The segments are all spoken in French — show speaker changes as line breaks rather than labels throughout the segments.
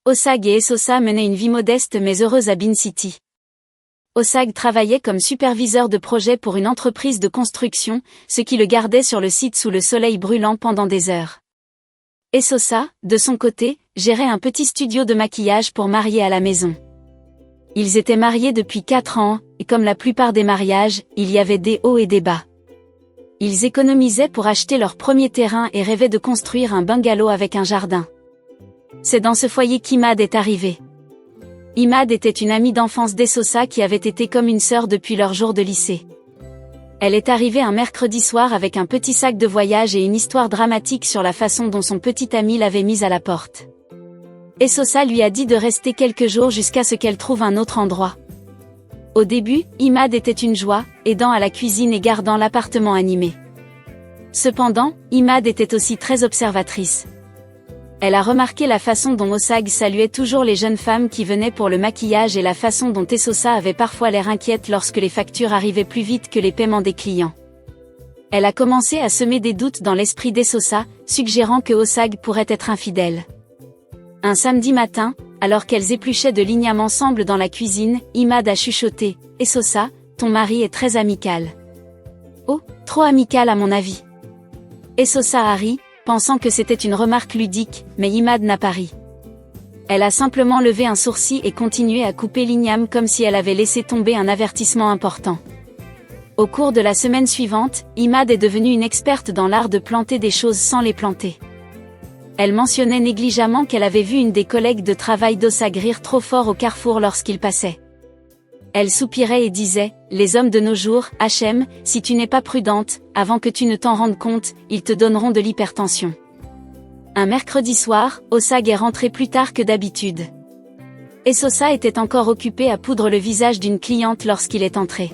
Osag et Esosa menaient une vie modeste mais heureuse à Bean City. Osag travaillait comme superviseur de projet pour une entreprise de construction, ce qui le gardait sur le site sous le soleil brûlant pendant des heures. Esosa, de son côté, gérait un petit studio de maquillage pour marier à la maison. Ils étaient mariés depuis 4 ans, et comme la plupart des mariages, il y avait des hauts et des bas. Ils économisaient pour acheter leur premier terrain et rêvaient de construire un bungalow avec un jardin. C'est dans ce foyer qu'Imad est arrivé. Imad était une amie d'enfance d'Esosa qui avait été comme une sœur depuis leur jour de lycée. Elle est arrivée un mercredi soir avec un petit sac de voyage et une histoire dramatique sur la façon dont son petit ami l'avait mise à la porte. Esosa lui a dit de rester quelques jours jusqu'à ce qu'elle trouve un autre endroit. Au début, Imad était une joie, aidant à la cuisine et gardant l'appartement animé. Cependant, Imad était aussi très observatrice. Elle a remarqué la façon dont Osag saluait toujours les jeunes femmes qui venaient pour le maquillage et la façon dont Esosa avait parfois l'air inquiète lorsque les factures arrivaient plus vite que les paiements des clients. Elle a commencé à semer des doutes dans l'esprit d'Esosa, suggérant que Osag pourrait être infidèle. Un samedi matin, alors qu'elles épluchaient de l'igname ensemble dans la cuisine, Imad a chuchoté « Esosa, ton mari est très amical. » « Oh, trop amical à mon avis. » Esosa a ri, pensant que c'était une remarque ludique, mais Imad n'a pas ri. Elle a simplement levé un sourcil et continué à couper l'igname comme si elle avait laissé tomber un avertissement important. Au cours de la semaine suivante, Imad est devenue une experte dans l'art de planter des choses sans les planter. Elle mentionnait négligemment qu'elle avait vu une des collègues de travail d'Osag rire trop fort au carrefour lorsqu'il passait. Elle soupirait et disait « Les hommes de nos jours, H.M., si tu n'es pas prudente, avant que tu ne t'en rendes compte, ils te donneront de l'hypertension. » Un mercredi soir, Osag est rentré plus tard que d'habitude. Esosa était encore occupée à poudre le visage d'une cliente lorsqu'il est entré.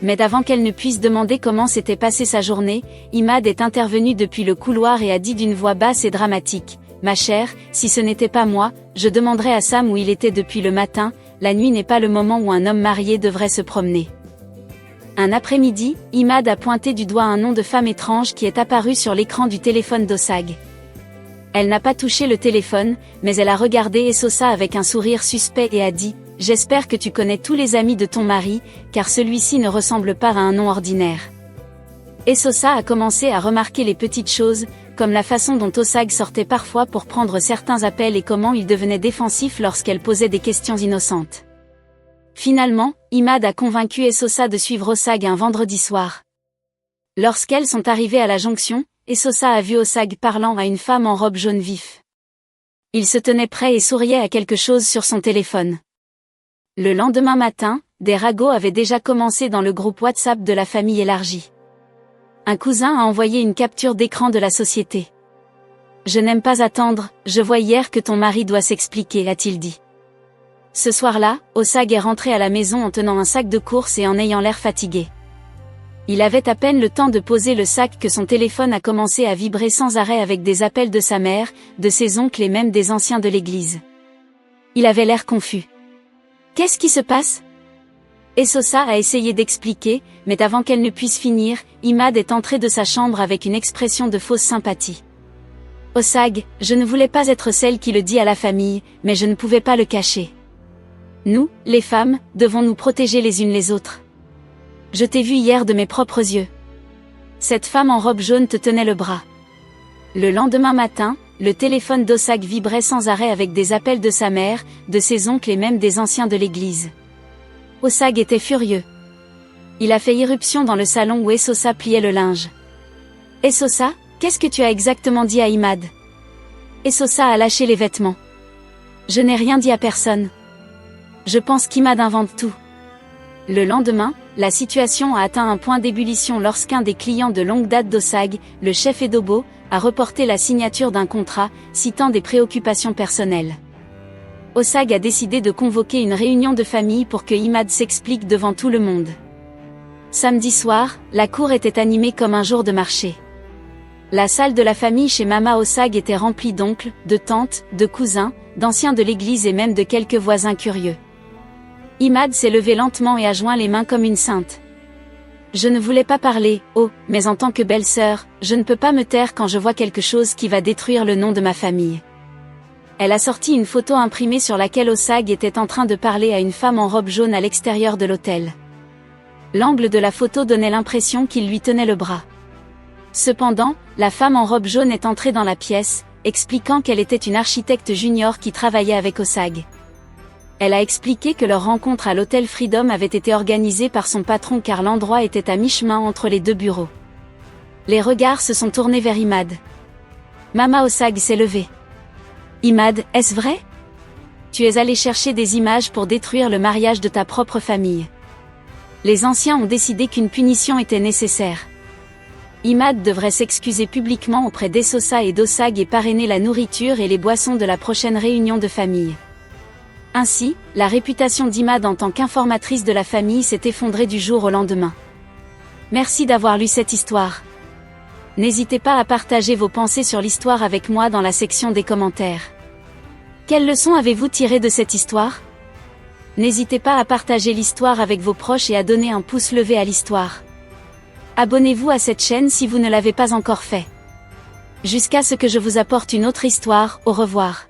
Mais avant qu'elle ne puisse demander comment s'était passée sa journée, Imad est intervenu depuis le couloir et a dit d'une voix basse et dramatique « Ma chère, si ce n'était pas moi, je demanderais à Sam où il était depuis le matin, la nuit n'est pas le moment où un homme marié devrait se promener. » Un après-midi, Imad a pointé du doigt un nom de femme étrange qui est apparu sur l'écran du téléphone d'Osag. Elle n'a pas touché le téléphone, mais elle a regardé Esosa avec un sourire suspect et a dit « J'espère que tu connais tous les amis de ton mari, car celui-ci ne ressemble pas à un nom ordinaire. » Esosa a commencé à remarquer les petites choses, comme la façon dont Osag sortait parfois pour prendre certains appels et comment il devenait défensif lorsqu'elle posait des questions innocentes. Finalement, Imad a convaincu Esosa de suivre Osag un vendredi soir. Lorsqu'elles sont arrivées à la jonction, Esosa a vu Osag parlant à une femme en robe jaune vif. Il se tenait prêt et souriait à quelque chose sur son téléphone. Le lendemain matin, des ragots avaient déjà commencé dans le groupe WhatsApp de la famille élargie. Un cousin a envoyé une capture d'écran de la société. « Je n'aime pas attendre, je vois hier que ton mari doit s'expliquer », a-t-il dit. Ce soir-là, Osag est rentré à la maison en tenant un sac de courses et en ayant l'air fatigué. Il avait à peine le temps de poser le sac que son téléphone a commencé à vibrer sans arrêt avec des appels de sa mère, de ses oncles et même des anciens de l'église. Il avait l'air confus. « Qu'est-ce qui se passe ?» Esosa a essayé d'expliquer, mais avant qu'elle ne puisse finir, Imad est entré de sa chambre avec une expression de fausse sympathie. « Osag, je ne voulais pas être celle qui le dit à la famille, mais je ne pouvais pas le cacher. Nous, les femmes, devons nous protéger les unes les autres. Je t'ai vu hier de mes propres yeux. Cette femme en robe jaune te tenait le bras. » Le lendemain matin, le téléphone d'Osag vibrait sans arrêt avec des appels de sa mère, de ses oncles et même des anciens de l'église. Osag était furieux. Il a fait irruption dans le salon où Esosa pliait le linge. « Esosa, qu'est-ce que tu as exactement dit à Imad ?» Esosa a lâché les vêtements. « Je n'ai rien dit à personne. Je pense qu'Imad invente tout. » Le lendemain, la situation a atteint un point d'ébullition lorsqu'un des clients de longue date d'Osag, le chef Edobo, a reporté la signature d'un contrat, citant des préoccupations personnelles. Osag a décidé de convoquer une réunion de famille pour que Imad s'explique devant tout le monde. Samedi soir, la cour était animée comme un jour de marché. La salle de la famille chez Mama Osag était remplie d'oncles, de tantes, de cousins, d'anciens de l'église et même de quelques voisins curieux. Imad s'est levé lentement et a joint les mains comme une sainte. « Je ne voulais pas parler, oh, mais en tant que belle-sœur, je ne peux pas me taire quand je vois quelque chose qui va détruire le nom de ma famille. » Elle a sorti une photo imprimée sur laquelle Osag était en train de parler à une femme en robe jaune à l'extérieur de l'hôtel. L'angle de la photo donnait l'impression qu'il lui tenait le bras. Cependant, la femme en robe jaune est entrée dans la pièce, expliquant qu'elle était une architecte junior qui travaillait avec Osag. Elle a expliqué que leur rencontre à l'hôtel Freedom avait été organisée par son patron car l'endroit était à mi-chemin entre les deux bureaux. Les regards se sont tournés vers Imad. Mama Osag s'est levée. Imad, est-ce vrai? Tu es allé chercher des images pour détruire le mariage de ta propre famille. Les anciens ont décidé qu'une punition était nécessaire. Imad devrait s'excuser publiquement auprès d'Esosa et d'Osag et parrainer la nourriture et les boissons de la prochaine réunion de famille. Ainsi, la réputation d'Imad en tant qu'informatrice de la famille s'est effondrée du jour au lendemain. Merci d'avoir lu cette histoire. N'hésitez pas à partager vos pensées sur l'histoire avec moi dans la section des commentaires. Quelle leçon avez-vous tiré de cette histoire? N'hésitez pas à partager l'histoire avec vos proches et à donner un pouce levé à l'histoire. Abonnez-vous à cette chaîne si vous ne l'avez pas encore fait. Jusqu'à ce que je vous apporte une autre histoire, au revoir.